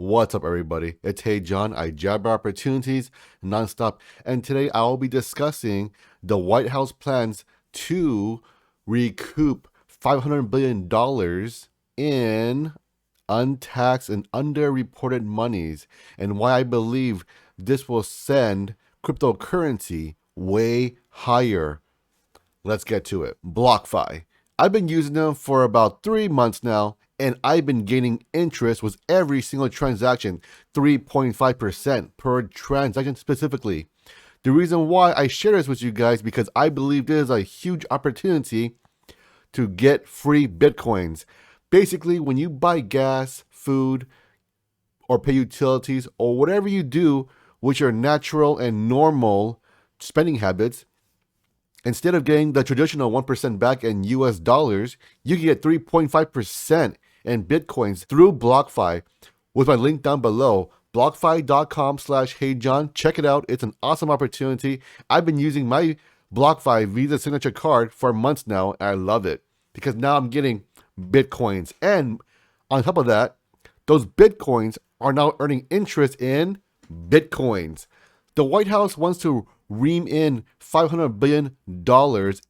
What's up, everybody? It's Hey John. I jab opportunities nonstop, and today I will be discussing the White House plans to recoup $500 billion in untaxed and underreported monies, and why I believe this will send cryptocurrency way higher. Let's get to it. BlockFi. I've been using them for about 3 months now, and I've been gaining interest with every single transaction, 3.5% per transaction specifically. The reason why I share this with you guys because I believe this is a huge opportunity to get free Bitcoins. Basically, when you buy gas, food, or pay utilities, or whatever you do with your natural and normal spending habits, instead of getting the traditional 1% back in US dollars, you can get 3.5% in Bitcoins through BlockFi with my link down below, blockfi.com/heyjohn. Check it out. It's an awesome opportunity. I've been using my BlockFi Visa signature card for months now, and I love it because now I'm getting Bitcoins. And on top of that, those Bitcoins are now earning interest in Bitcoins. The White House wants to ream in $500 billion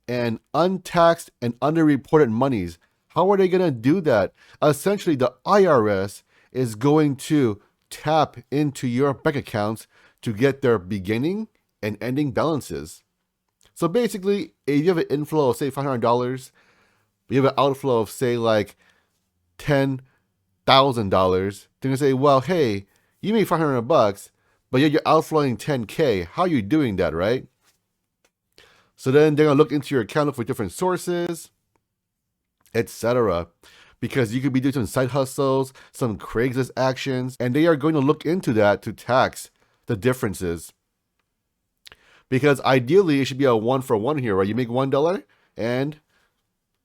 in untaxed and underreported monies. How are they going to do that? Essentially, the IRS is going to tap into your bank accounts to get their beginning and ending balances. So basically, if you have an inflow of, say, $500, you have an outflow of, say, like $10,000, they're going to say, well, hey, you made $500, but yet you're outflowing 10K. How are you doing that, right? So then they're going to look into your account for different sources, etc. Because you could be doing some side hustles, some Craigslist actions, and they are going to look into that to tax the differences. Because ideally, it should be a 1-for-1 here, right? You make $1 and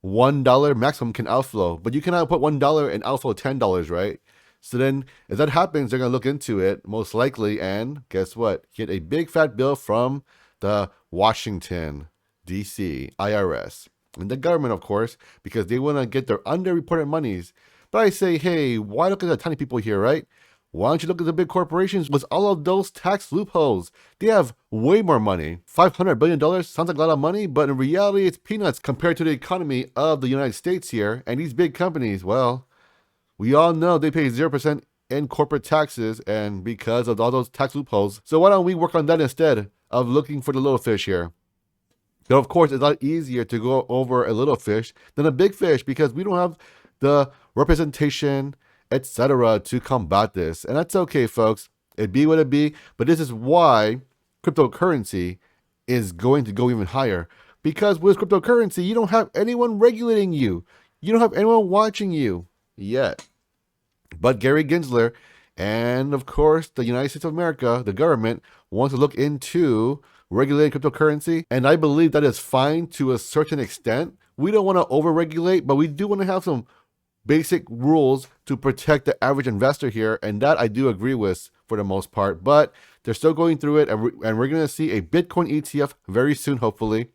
$1 maximum can outflow, but you cannot put $1 and outflow $10, right? So then, if that happens, they're going to look into it, most likely, and guess what? Get a big fat bill from the Washington, D.C. IRS. And the government, of course, because they want to get their underreported monies. But I say, hey, why look at the tiny people here, right? Why don't you look at the big corporations with all of those tax loopholes? They have way more money. $500 billion sounds like a lot of money, but in reality, it's peanuts compared to the economy of the United States here. And these big companies, well, we all know they pay 0% in corporate taxes, and because of all those tax loopholes. So why don't we work on that instead of looking for the little fish here? So of course, it's a lot easier to go over a little fish than a big fish because we don't have the representation, etc. to combat this. And that's okay, folks. It be what it be. But this is why cryptocurrency is going to go even higher. Because with cryptocurrency, you don't have anyone regulating you. You don't have anyone watching you yet. But Gary Gensler and, of course, the United States of America, the government, wants to look into regulating cryptocurrency. And I believe that is fine to a certain extent. We don't want to over-regulate, but we do want to have some basic rules to protect the average investor here. And that I do agree with for the most part. But they're still going through it. And we're going to see a Bitcoin ETF very soon, hopefully.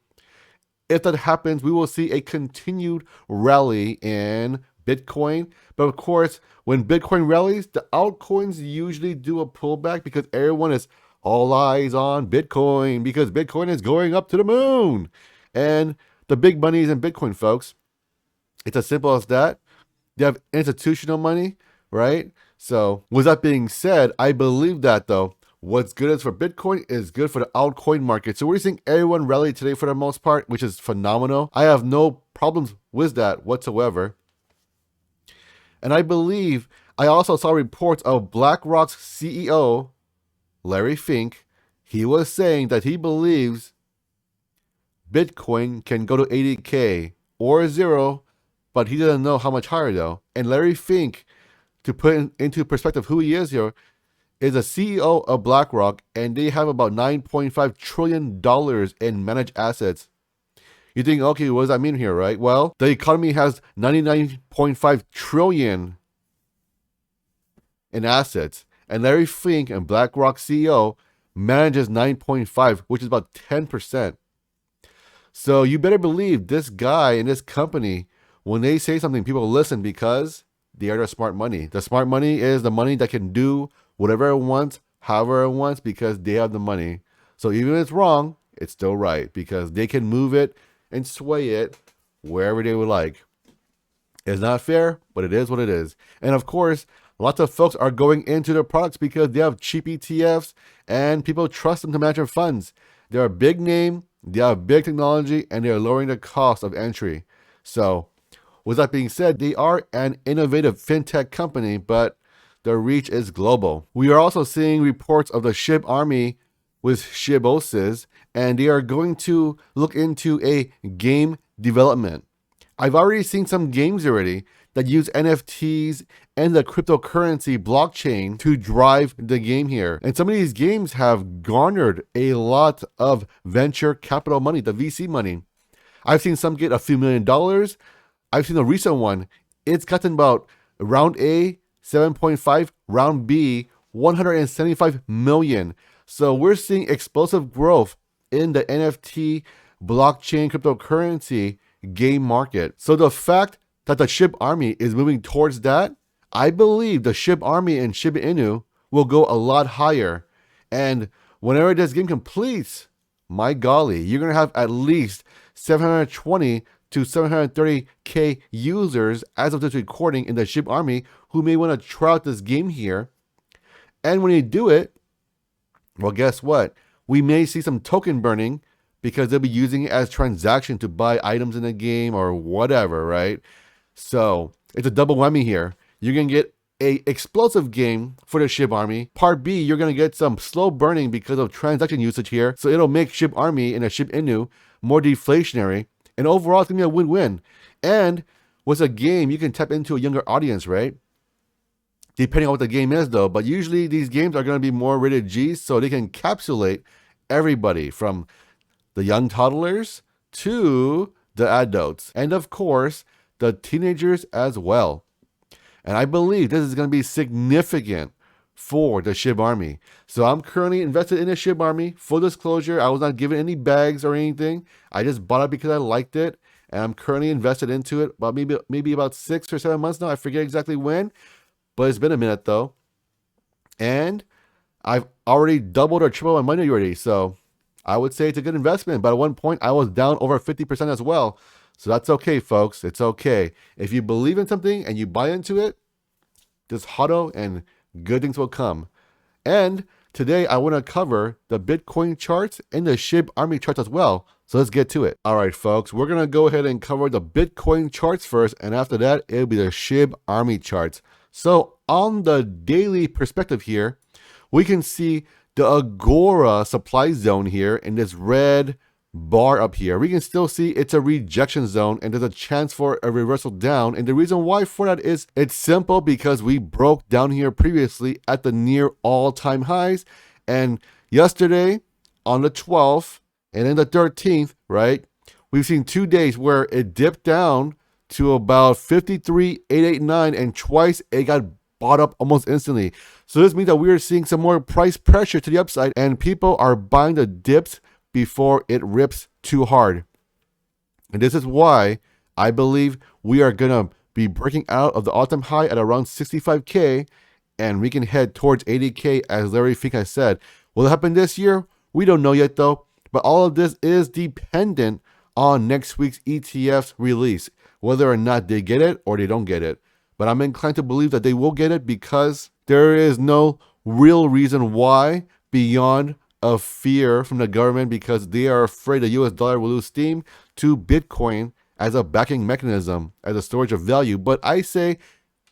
If that happens, we will see a continued rally in Bitcoin. But of course, when Bitcoin rallies, the altcoins usually do a pullback because everyone is all eyes on Bitcoin because Bitcoin is going up to the moon. And the big money is in Bitcoin, folks. It's as simple as that. They have institutional money, right? So with that being said, I believe that though, what's good is for Bitcoin is good for the altcoin market. So we're seeing everyone rally today for the most part, which is phenomenal. I have no problems with that whatsoever. And I believe I also saw reports of BlackRock's CEO, Larry Fink. He was saying that he believes Bitcoin can go to 80K or zero, but he doesn't know how much higher though. And Larry Fink, to put into perspective who he is here, is a CEO of BlackRock, and they have about $9.5 trillion in managed assets. You think, okay, what does that mean here, right? Well, the economy has $99.5 trillion in assets. And Larry Fink and BlackRock CEO manages 9.5, which is about 10%. So you better believe this guy and this company, when they say something, people listen because they are the smart money. The smart money is the money that can do whatever it wants, however it wants, because they have the money. So even if it's wrong, it's still right because they can move it and sway it wherever they would like. It's not fair, but it is what it is. And of course, lots of folks are going into their products because they have cheap ETFs and people trust them to manage their funds. They're a big name, they have big technology, and they're lowering the cost of entry. So with that being said, they are an innovative fintech company, but their reach is global. We are also seeing reports of the Shibarmy with Shiboses, and they are going to look into a game development. I've already seen some games already that use NFTs and the cryptocurrency blockchain to drive the game here. And some of these games have garnered a lot of venture capital money, the VC money. I've seen some get a few $1 million. I've seen a recent one. It's gotten about round A, 7.5, round B, 175 million. So we're seeing explosive growth in the NFT, blockchain, cryptocurrency game market. So the fact that the Shibarmy is moving towards that, I believe the Shibarmy and Shiba Inu will go a lot higher. And whenever this game completes, my golly, you're going to have at least 720 to 730K users as of this recording in the Shibarmy who may want to try out this game here. And when you do it, well, guess what? We may see some token burning because they'll be using it as transaction to buy items in the game or whatever, right? So it's a double whammy here. You're going to get a explosive game for the Shibarmy. Part B, you're going to get some slow burning because of transaction usage here. So it'll make Shibarmy and a Shiba Inu more deflationary. And overall, it's going to be a win-win. And with a game, you can tap into a younger audience, right? Depending on what the game is, though. But usually these games are going to be more rated G, so they can encapsulate everybody from the young toddlers to the adults. And of course, the teenagers as well. And I believe this is going to be significant for the Shibarmy. So I'm currently invested in a Shibarmy. Full disclosure, I was not given any bags or anything. I just bought it because I liked it. And I'm currently invested into it about maybe about 6 or 7 months now. I forget exactly when. But it's been a minute though. And I've already doubled or tripled my money already. So I would say it's a good investment. But at one point, I was down over 50% as well. So that's okay, folks. It's okay. If you believe in something and you buy into it, just hodl and good things will come. And today I want to cover the Bitcoin charts and the Shibarmy charts as well. So let's get to it. All right, folks, we're going to go ahead and cover the Bitcoin charts first. And after that, it'll be the Shibarmy charts. So on the daily perspective here, we can see the Agora supply zone here in this red bar up here. We can still see it's a rejection zone and there's a chance for a reversal down. And the reason why for that is it's simple because we broke down here previously at the near all-time highs. And yesterday on the 12th and then the 13th, right, we've seen 2 days where it dipped down to about 53,889 and twice it got bought up almost instantly. So this means that we are seeing some more price pressure to the upside and people are buying the dips before it rips too hard. And this is why I believe we are going to be breaking out of the all-time high at around 65K and we can head towards 80K as Larry Fink has said. Will it happen this year? We don't know yet though. But all of this is dependent on next week's ETF's release, whether or not they get it or they don't get it. But I'm inclined to believe that they will get it because there is no real reason why beyond of fear from the government because they are afraid the US dollar will lose steam to Bitcoin as a backing mechanism, as a storage of value. But I say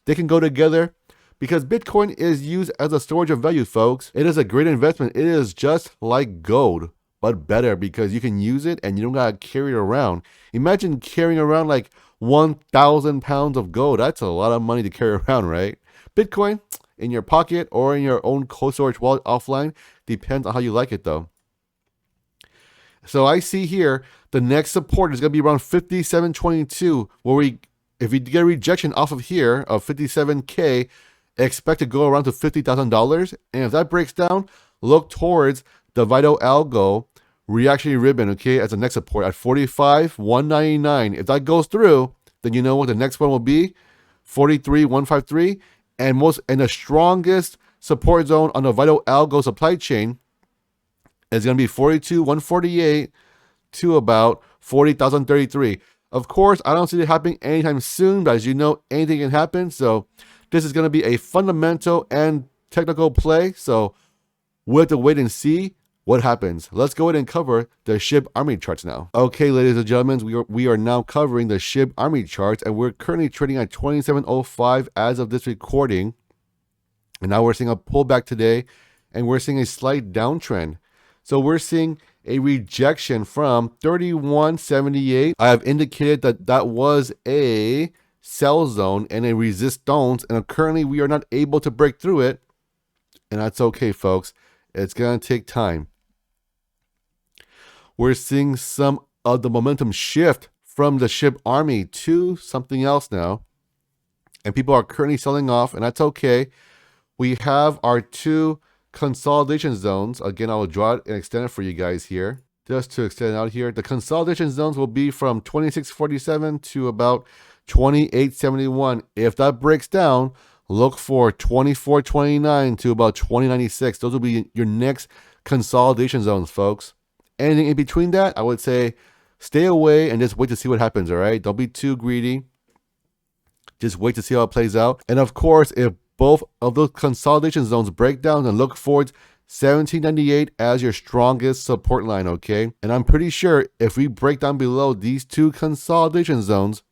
they can go together because Bitcoin is used as a storage of value, folks. It is a great investment. It is just like gold, but better because you can use it and you don't gotta carry it around. Imagine carrying around like 1,000 pounds of gold. That's a lot of money to carry around, right? Bitcoin in your pocket or in your own cold storage wallet offline. Depends on how you like it though. So I see here the next support is going to be around 57.22 where if we get a rejection off of here of 57K, expect to go around to $50,000. And if that breaks down, look towards the VITAL ALGO reactionary ribbon, okay, as the next support at 45,199. If that goes through, then you know what the next one will be. 43,153, and the strongest support zone on the VITAL ALGO supply chain is going to be 42,148 to about 40,033. Of course, I don't see it happening anytime soon, but as you know, anything can happen. So this is going to be a fundamental and technical play. So we'll have to wait and see what happens. Let's go ahead and cover the Shibarmy charts now. Okay, ladies and gentlemen, we are now covering the Shibarmy charts, and we're currently trading at 27.05 as of this recording. And now we're seeing a pullback today, and we're seeing a slight downtrend. So we're seeing a rejection from 31.78. I have indicated that that was a sell zone and a resistance, and currently we are not able to break through it. And that's okay, folks. It's going to take time. We're seeing some of the momentum shift from the Shibarmy to something else now. And people are currently selling off, and that's okay. We have our two consolidation zones. Again, I will draw it and extend it for you guys here. Just to extend it out here, the consolidation zones will be from 26.47 to about 28.71. If that breaks down, look for 24.29 to about 20.96. Those will be your next consolidation zones, folks. Anything in between that, I would say stay away and just wait to see what happens, all right? Don't be too greedy. Just wait to see how it plays out. And of course, if both of those consolidation zones break down, and look forward 1798 as your strongest support line, okay? And I'm pretty sure if we break down below these two consolidation zones,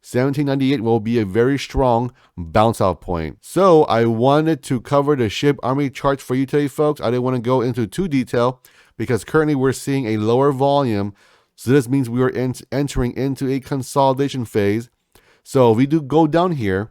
1798 will be a very strong bounce out point. So I wanted to cover the Shibarmy charts for you today, folks. I didn't want to go into too detail because currently we're seeing a lower volume. So this means we are entering into a consolidation phase. So if we do go down here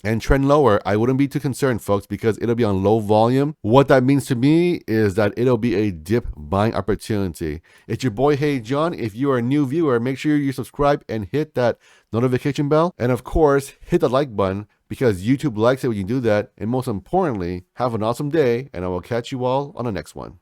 and trend lower, I wouldn't be too concerned, folks, because it'll be on low volume. What that means to me is that it'll be a dip buying opportunity. It's your boy, Hey John. If you are a new viewer, make sure you subscribe and hit that notification bell. And of course, hit the like button because YouTube likes it when you do that. And most importantly, have an awesome day, and I will catch you all on the next one.